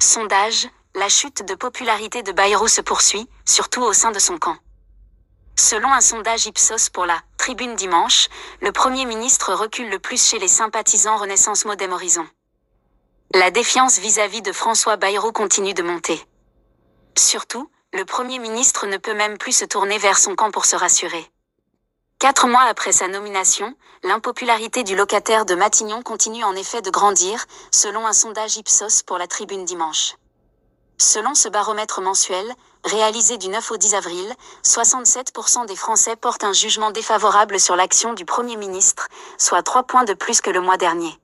Sondage, la chute de popularité de Bayrou se poursuit, surtout au sein de son camp. Selon un sondage Ipsos pour la Tribune dimanche, le Premier ministre recule le plus chez les sympathisants Renaissance Modem Horizon. La défiance vis-à-vis de François Bayrou continue de monter. Surtout, le Premier ministre ne peut même plus se tourner vers son camp pour se rassurer. 4 mois après sa nomination, l'impopularité du locataire de Matignon continue en effet de grandir, selon un sondage Ipsos pour la Tribune dimanche. Selon ce baromètre mensuel, réalisé du 9 au 10 avril, 67% des Français portent un jugement défavorable sur l'action du Premier ministre, soit 3 points de plus que le mois dernier.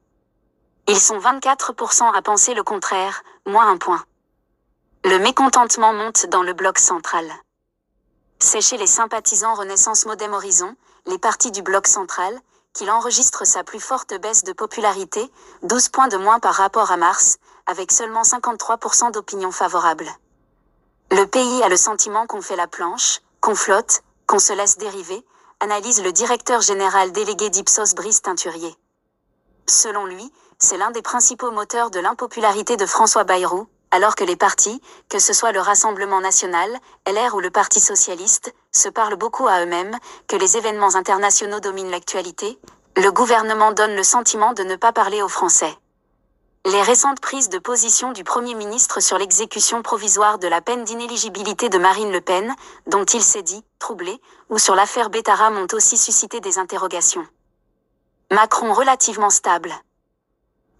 Ils sont 24% à penser le contraire, moins 1 point. Le mécontentement monte dans le bloc central. C'est chez les sympathisants Renaissance Modem Horizon, les partis du bloc central, qu'il enregistre sa plus forte baisse de popularité, 12 points de moins par rapport à mars, avec seulement 53% d'opinions favorables. Le pays a le sentiment qu'on fait la planche, qu'on flotte, qu'on se laisse dériver, analyse le directeur général délégué d'Ipsos Brice Teinturier. Selon lui, c'est l'un des principaux moteurs de l'impopularité de François Bayrou, alors que les partis, que ce soit le Rassemblement national, LR ou le Parti socialiste, se parlent beaucoup à eux-mêmes, que les événements internationaux dominent l'actualité, le gouvernement donne le sentiment de ne pas parler aux Français. Les récentes prises de position du Premier ministre sur l'exécution provisoire de la peine d'inéligibilité de Marine Le Pen, dont il s'est dit troublé, ou sur l'affaire Bétara ont aussi suscité des interrogations. Macron relativement stable.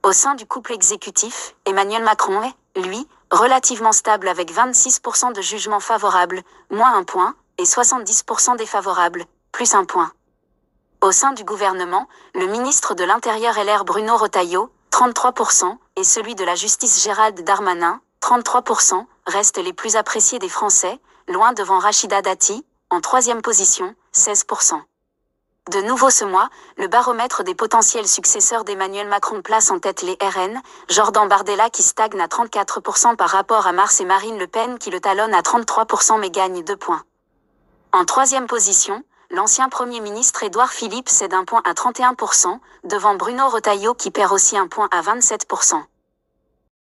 Au sein du couple exécutif, Emmanuel Macron est, lui, relativement stable avec 26% de jugements favorables, moins 1 point, et 70% défavorables, plus 1 point. Au sein du gouvernement, le ministre de l'Intérieur LR Bruno Retailleau, 33%, et celui de la Justice Gérald Darmanin, 33%, restent les plus appréciés des Français, loin devant Rachida Dati, en 3e position, 16%. De nouveau ce mois, le baromètre des potentiels successeurs d'Emmanuel Macron place en tête les RN, Jordan Bardella qui stagne à 34% par rapport à mars et Marine Le Pen qui le talonne à 33% mais gagne 2 points. En 3e position, l'ancien Premier ministre Édouard Philippe cède 1 point à 31%, devant Bruno Retailleau qui perd aussi 1 point à 27%.